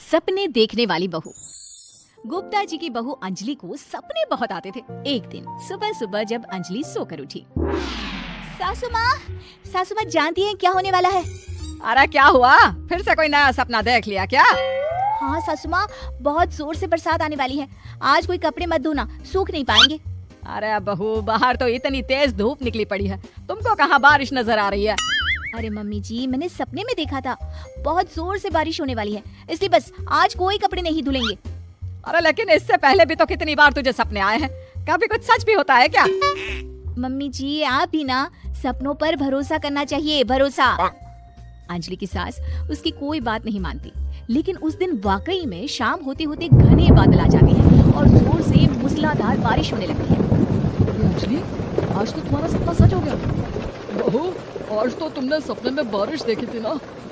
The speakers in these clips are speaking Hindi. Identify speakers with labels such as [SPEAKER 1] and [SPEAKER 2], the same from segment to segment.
[SPEAKER 1] सपने देखने वाली बहू। गुप्ता जी की बहू अंजलि को सपने बहुत आते थे। एक दिन सुबह सुबह जब अंजलि सोकर उठी, सासू माँ जानती हैं क्या होने वाला है?
[SPEAKER 2] अरे क्या हुआ, फिर से कोई नया सपना देख लिया क्या?
[SPEAKER 1] हाँ सासू माँ, बहुत जोर से बरसात आने वाली है। आज कोई कपड़े मत धोना, सूख नहीं पाएंगे।
[SPEAKER 2] अरे बहू, बाहर तो इतनी तेज धूप निकली पड़ी है, तुमको कहाँ बारिश नजर आ रही है?
[SPEAKER 1] अरे मम्मी जी, मैंने सपने में देखा था बहुत जोर से बारिश होने वाली है, इसलिए बस आज कोई कपड़े नहीं धुलेंगे।
[SPEAKER 2] अरे लेकिन इससे पहले भी तो कितनी बार तुझे सपने आए हैं, कभी कुछ सच भी होता है क्या?
[SPEAKER 1] मम्मी जी, आप भी ना सपनों पर भरोसा करना चाहिए, भरोसा। अंजलि की सास उसकी कोई बात नहीं मानती, लेकिन उस दिन वाकई में शाम होते होते घने बादल आ जाते हैं और जोर से मूसलाधार बारिश होने लगती है।
[SPEAKER 2] अंजलि, आज तो तुम्हारा सपना सच हो गया। बहू, आज तो तुमने सपने में बारिश देखी थी ना,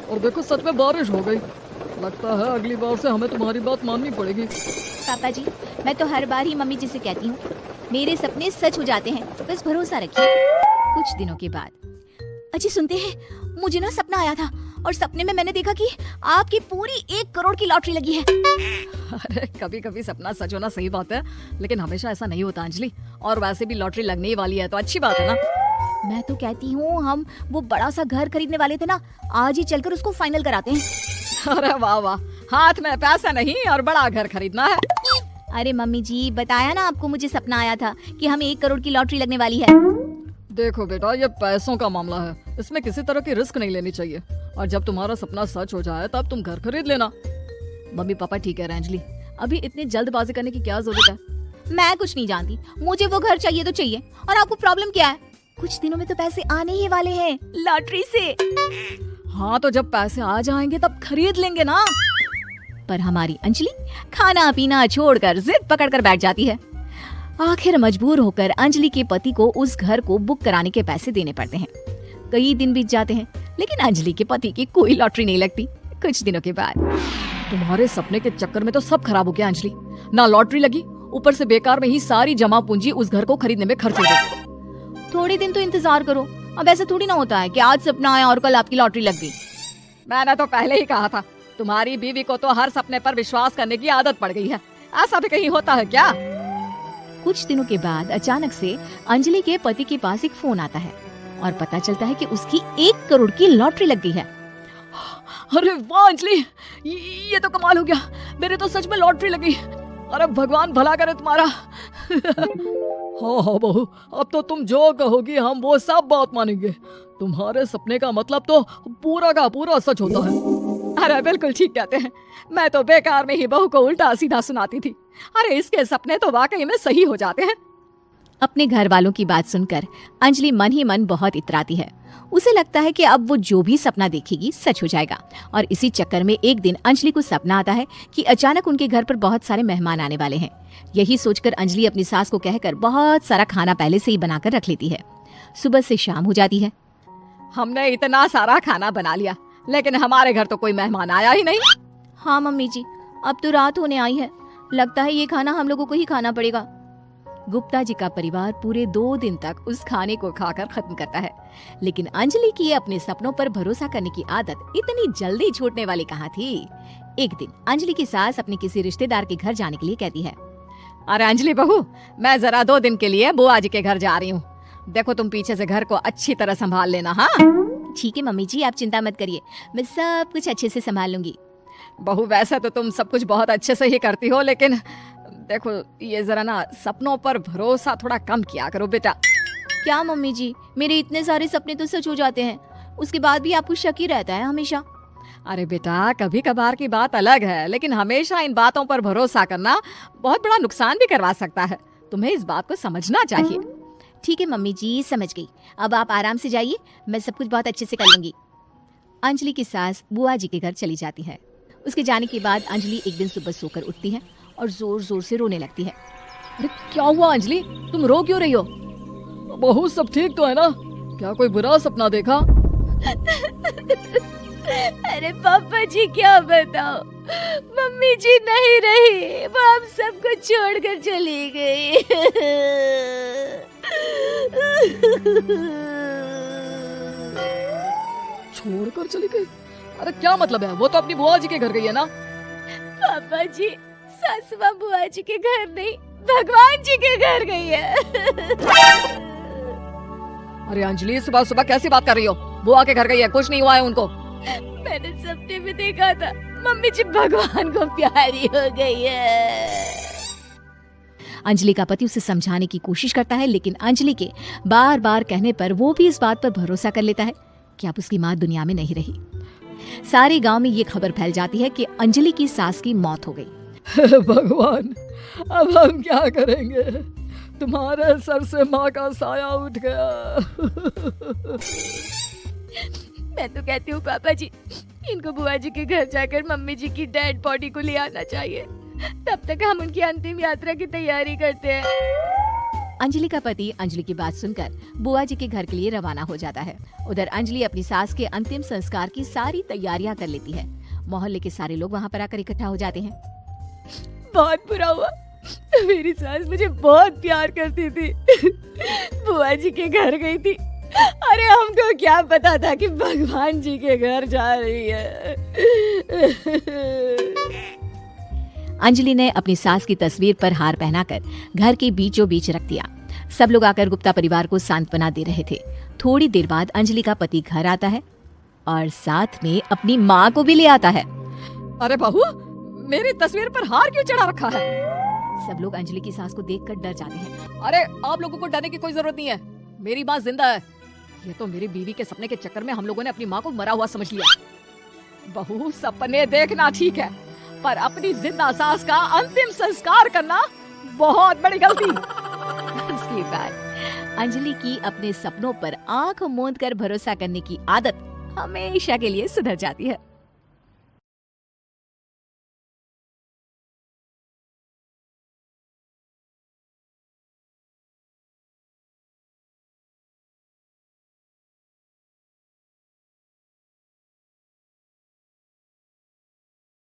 [SPEAKER 2] और देखो सच में बारिश हो गई। लगता है अगली बार से हमें तुम्हारी बात माननी पड़ेगी।
[SPEAKER 1] पापा जी, मैं तो हर बार ही मम्मी जी से कहती हूँ, मेरे सपने सच हो जाते हैं, बस भरोसा रखिए। कुछ दिनों के बाद, अजी सुनते हैं, मुझे ना सपना आया था और सपने में मैंने देखा कि आपकी पूरी 1 करोड़ की लॉटरी लगी है।
[SPEAKER 2] अरे कभी कभी सपना सच होना सही बात है, लेकिन हमेशा ऐसा नहीं होता अंजलि, और वैसे भी लॉटरी लगने ही वाली है तो अच्छी बात है ना।
[SPEAKER 1] मैं तो कहती हूँ, हम वो बड़ा सा घर खरीदने वाले थे ना, आज ही चलकर उसको फाइनल कराते हैं।
[SPEAKER 2] अरे वाह वाह, हाथ में पैसा नहीं और बड़ा घर खरीदना है।
[SPEAKER 1] अरे मम्मी जी, बताया ना आपको, मुझे सपना आया था कि हमें 1 करोड़ की लॉटरी लगने वाली है।
[SPEAKER 2] देखो बेटा, ये पैसों का मामला है, इसमें किसी तरह की रिस्क नहीं लेनी चाहिए, और जब तुम्हारा सपना सच हो जाए तब तुम घर खरीद लेना। मम्मी पापा ठीक है अंजलि, अभी इतनी जल्दबाजी करने की क्या जरूरत है?
[SPEAKER 1] मैं कुछ नहीं जानती, मुझे वो घर चाहिए तो चाहिए, और आपको प्रॉब्लम क्या है? कुछ दिनों में तो पैसे आने ही वाले हैं लॉटरी से।
[SPEAKER 2] हाँ तो जब पैसे आ जाएंगे तब खरीद लेंगे ना।
[SPEAKER 1] पर हमारी अंजलि खाना पीना छोड़कर जिद पकड़कर बैठ जाती है। आखिर मजबूर होकर अंजलि के पति को उस घर को बुक कराने के पैसे देने पड़ते हैं। कई दिन बीत जाते हैं, लेकिन अंजलि के पति की कोई लॉटरी नहीं लगती। कुछ दिनों के बाद,
[SPEAKER 2] तुम्हारे सपने के चक्कर में तो सब खराब हो गया अंजलि, ना लॉटरी लगी, ऊपर से बेकार में ही सारी जमा पूंजी उस घर को खरीदने में खर्च हो गई।
[SPEAKER 1] थोड़ी दिन तो इंतजार करो, अब ऐसा थोड़ी ना होता है कि आज सपना आया और कल आपकी लॉटरी लग गई।
[SPEAKER 2] मैंने तो पहले ही कहा था, तुम्हारी बीवी को तो हर सपने पर विश्वास करने की आदत पड़ गई है, ऐसा भी कहीं होता है क्या?
[SPEAKER 1] कुछ दिनों के बाद अचानक से अंजलि के पति के पास एक फोन आता है और पता चलता है कि उसकी 1 करोड़ की लॉटरी लग गई है।
[SPEAKER 2] अरे वाह अंजलि, ये तो कमाल हो गया, मेरे तो सच में लॉटरी लगी। अरे भगवान भला करे तुम्हारा। हाँ बहू, अब तो तुम जो कहोगी हम वो सब बात मानेंगे। तुम्हारे सपने का मतलब तो पूरा का पूरा सच होता है। अरे बिल्कुल ठीक कहते हैं, मैं तो बेकार में ही बहू को उल्टा सीधा सुनाती थी। अरे इसके सपने तो वाकई में सही हो जाते हैं।
[SPEAKER 1] अपने घर वालों की बात सुनकर अंजलि मन ही मन बहुत इतराती है। उसे लगता है कि अब वो जो भी सपना देखेगी सच हो जाएगा। और इसी चक्कर में एक दिन अंजलि को सपना आता है कि अचानक उनके घर पर बहुत सारे मेहमान आने वाले हैं। यही सोचकर अंजलि अपनी सास को कहकर बहुत सारा खाना पहले से ही बनाकर रख लेती है। सुबह से शाम हो जाती है।
[SPEAKER 2] हमने इतना सारा खाना बना लिया, लेकिन हमारे घर तो कोई मेहमान आया ही नहीं।
[SPEAKER 1] हाँ मम्मी जी, अब तो रात होने आई है, लगता है ये खाना हम लोगों को ही खाना पड़ेगा। गुप्ता जी का परिवार पूरे 2 दिन तक उस खाने को खाकर खत्म करता है, लेकिन अंजलि की अपने सपनों पर भरोसा करने की आदत इतनी जल्दी छूटने वाली कहाँ थी। एक दिन अंजलि की सास अपने किसी रिश्तेदार के घर जाने के लिए कहती है,
[SPEAKER 2] अरे अंजलि बहू, मैं जरा 2 दिन के लिए बुआ जी के घर जा रही हूँ, देखो तुम पीछे से घर को अच्छी तरह संभाल लेना। हाँ
[SPEAKER 1] ठीक है मम्मी जी, आप चिंता मत करिए, मैं सब कुछ अच्छे से संभाल लूंगी।
[SPEAKER 2] बहू, वैसे तो तुम सब कुछ बहुत अच्छे से ही करती हो, लेकिन देखो ये जरा ना सपनों पर भरोसा थोड़ा कम किया करो बेटा।
[SPEAKER 1] क्या मम्मी जी, मेरे इतने सारे सपने तो सच हो जाते हैं, उसके बाद भी आपको शक ही रहता है हमेशा।
[SPEAKER 2] अरे बेटा, कभी कभार की बात अलग है, लेकिन हमेशा इन बातों पर भरोसा करना बहुत बड़ा नुकसान भी करवा सकता है। तुम्हें इस बात को समझना चाहिए।
[SPEAKER 1] ठीक है मम्मी जी, समझ गई, अब आप आराम से जाइए, मैं सब कुछ बहुत अच्छे से कर लूंगी। अंजलि की सास बुआ जी के घर चली जाती है। उसके जाने के बाद अंजलि एक दिन सुबह सोकर उठती है और जोर जोर से रोने लगती है।
[SPEAKER 2] अरे क्या हुआ अंजलि, तुम रो क्यों रही हो? बहू सब ठीक तो है ना? क्या कोई बुरा सपना देखा?
[SPEAKER 1] अरे पापा जी क्या बताओ, मम्मी जी नहीं रही, वो हम सबको छोड़कर चली गई।
[SPEAKER 2] छोड़कर चली गई? अरे क्या मतलब है, वो तो अपनी बुआ जी के घर गई है ना?
[SPEAKER 1] पापा जी, सासू माँ बुआ जी के घर नहीं, भगवान जी के घर गई है।
[SPEAKER 2] अरे अंजलि, सुबह सुबह कैसी बात कर रही हो? बुआ के घर गई है, कुछ नहीं हुआ है उनको।
[SPEAKER 1] मैंने सपने में देखा था मम्मी जी भगवान को प्यारी हो गई है। अंजलि का पति उसे समझाने की कोशिश करता है, लेकिन अंजलि के बार बार कहने पर वो भी इस बात पर भरोसा कर लेता है कि अब उसकी माँ दुनिया में नहीं रही। सारे गांव में ये खबर फैल जाती है कि अंजलि की सास की मौत हो गई।
[SPEAKER 2] भगवान, अब हम क्या करेंगे? तुम्हारे सर से माँ का साया उठ गया।
[SPEAKER 1] मैं तो कहती हूँ पापा जी, इनको बुआ जी के घर जाकर मम्मी जी की डेड बॉडी को ले आना चाहिए, तब तक हम उनकी अंतिम यात्रा की तैयारी करते हैं। अंजलि का पति अंजलि की बात सुनकर बुआ जी के घर के लिए रवाना हो जाता है। उधर अंजलि अपनी सास के अंतिम संस्कार की सारी तैयारियां कर लेती है। मोहल्ले के सारे लोग वहाँ पर आकर इकट्ठा हो जाते हैं। बहुत बुरा हुआ, मेरी सास मुझे बहुत प्यार करती थी, बुआ जी के घर गई थी। अरे हमको क्या पता था कि भगवान जी के घर जा रही है। अंजलि ने अपनी सास की तस्वीर पर हार पहनाकर घर के बीचों बीच रख दिया। सब लोग आकर गुप्ता परिवार को सांत्वना दे रहे थे। थोड़ी देर बाद अंजलि का पति घर आता है और साथ में अपनी माँ को भी ले आता है।
[SPEAKER 2] अरे बहू, मेरी तस्वीर पर हार क्यों चढ़ा रखा है?
[SPEAKER 1] सब लोग अंजलि की सास को देखकर डर जाते हैं।
[SPEAKER 2] अरे आप लोगों को डरने की कोई जरूरत नहीं है, मेरी माँ जिंदा है। ये तो मेरी बीवी के सपने के चक्कर में हम लोगों ने अपनी माँ को मरा हुआ समझ लिया। बहू, सपने देखना ठीक है, पर अपनी जिंदा सास का अंतिम संस्कार करना बहुत बड़ी गलती।
[SPEAKER 1] इसके बाद अंजलि की अपने सपनों पर आंख मूंद कर भरोसा करने की आदत हमेशा के लिए सुधर जाती है।